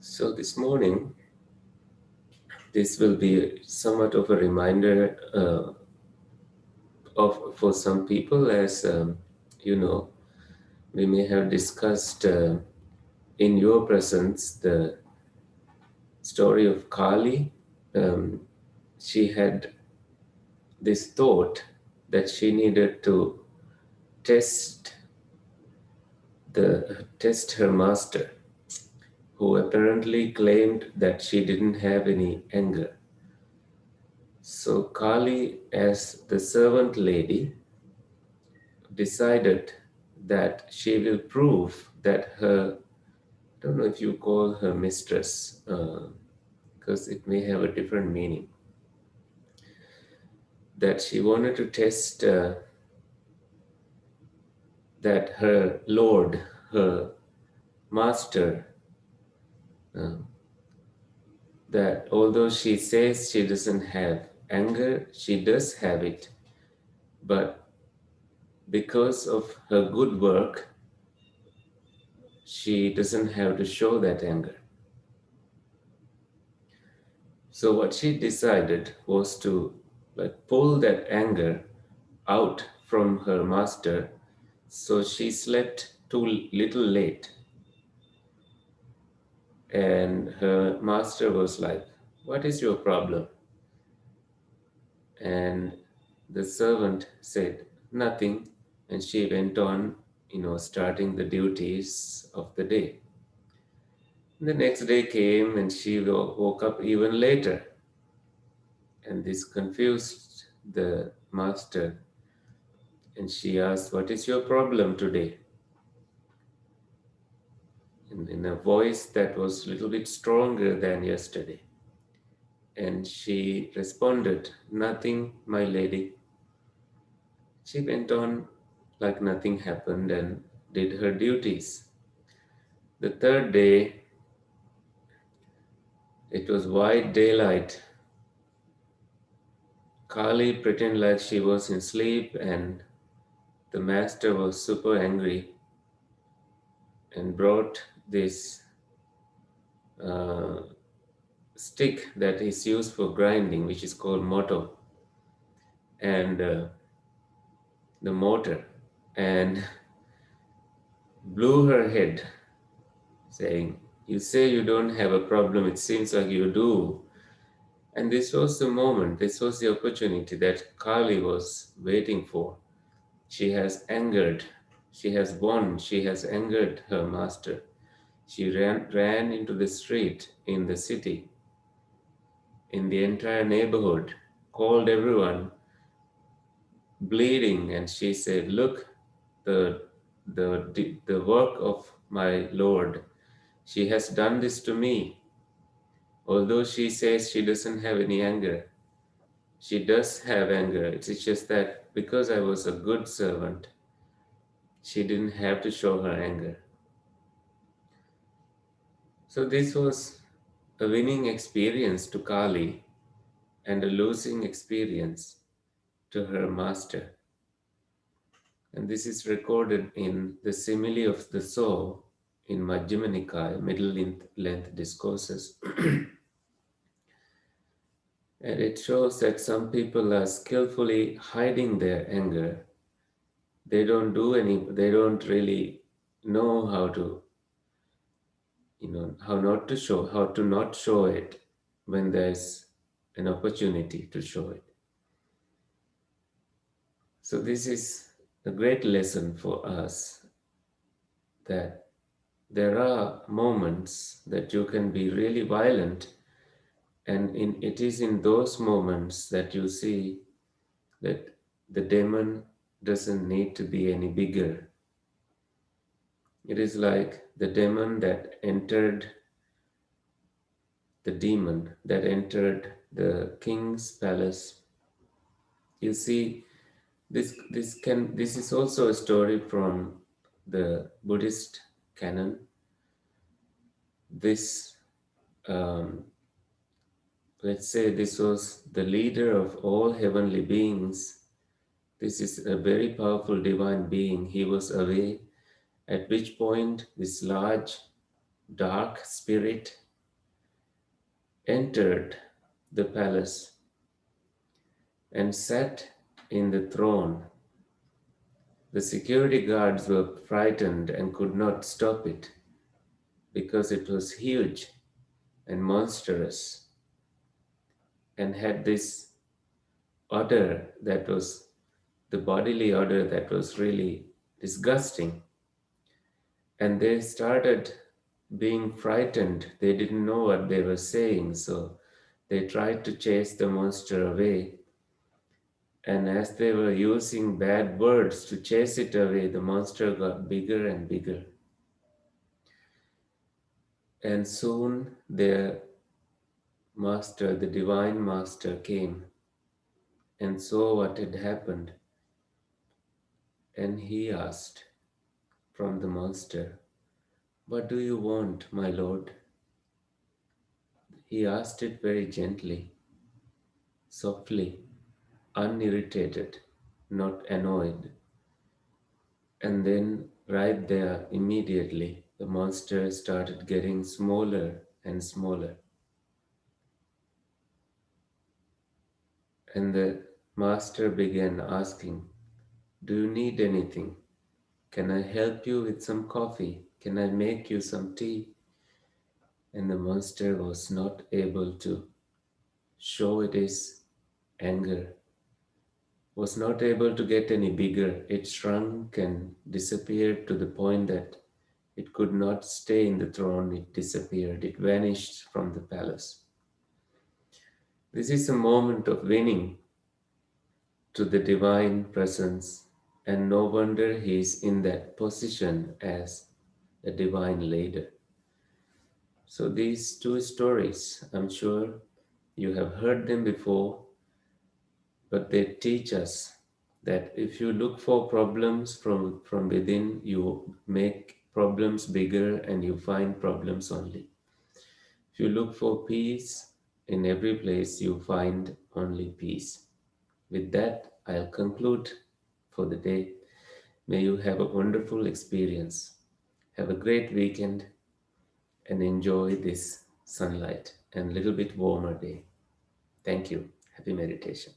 So this morning, this will be somewhat of a reminder of for some people, as you know, we may have discussed in your presence the story of Kali. Um, she had this thought that she needed to test test her master, who apparently claimed that she didn't have any anger. So Kali, as the servant lady, decided that she will prove that her, I don't know if you call her mistress, because it may have a different meaning, that she wanted to test that her lord, her master, uh, that although she says she doesn't have anger, she does have it, but because of her good work, she doesn't have to show that anger. So what she decided was to pull that anger out from her master. So she slept too little late, and her master was like, "What is your problem?" And the servant said, "Nothing." And she went on, starting the duties of the day. The next day came and she woke up even later. And this confused the master. And she asked, "What is your problem today?" In a voice that was a little bit stronger than yesterday. And she responded, "Nothing, my lady." She went on like nothing happened and did her duties. The third day, it was wide daylight. Kali pretended like she was in sleep, and the master was super angry and brought this uh, stick that is used for grinding, which is called moto, and the mortar, and blew her head, saying, "You say you don't have a problem, it seems like you do." And this was the moment, this was the opportunity that Kali was waiting for. She has angered, she has won, she has angered her master. She ran into the street in the city, in the entire neighborhood, called everyone, bleeding, and she said, "Look, the, the work of my Lord. She has done this to me. Although she says she doesn't have any anger, she does have anger. It's just that because I was a good servant, she didn't have to show her anger." So this was a winning experience to Kali and a losing experience to her master. And this is recorded in the simile of the soul in Majjhima Nikaya, middle length discourses. And it shows that some people are skillfully hiding their anger. They don't really know how to, how to not show it when there's an opportunity to show it. So this is a great lesson for us, that there are moments that you can be really violent, and it is in those moments that you see that the demon doesn't need to be any bigger. It is like the demon that entered the king's palace. You see, this is also a story from the Buddhist Canon. This um, let's say this was the leader of all heavenly beings. This is a very powerful divine being. He was away At which point, this large, dark spirit entered the palace and sat in the throne. The security guards were frightened and could not stop it because it was huge and monstrous and had this odor that was the bodily odor that was really disgusting. And they started being frightened. They didn't know what they were saying, so they tried to chase the monster away. And as they were using bad words to chase it away, the monster got bigger and bigger. And soon their master, the divine master, came and saw what had happened. And he asked from the monster, "What do you want, my lord?" He asked it very gently, softly, unirritated, not annoyed. And then, right there, immediately, the monster started getting smaller and smaller. And the master began asking, "Do you need anything? Can I help you with some coffee? Can I make you some tea?" And the monster was not able to show its anger, was not able to get any bigger. It shrunk and disappeared to the point that it could not stay in the throne. It disappeared. It vanished from the palace. This is a moment of winning to the divine presence, and no wonder he is in that position as a divine leader. So, these two stories, I'm sure you have heard them before, but they teach us that if you look for problems from within, you make problems bigger and you find problems only. If you look for peace in every place, you find only peace. With that, I'll conclude for the day. May you have a wonderful experience. Have a great weekend and enjoy this sunlight and a little bit warmer day. Thank you. Happy meditation.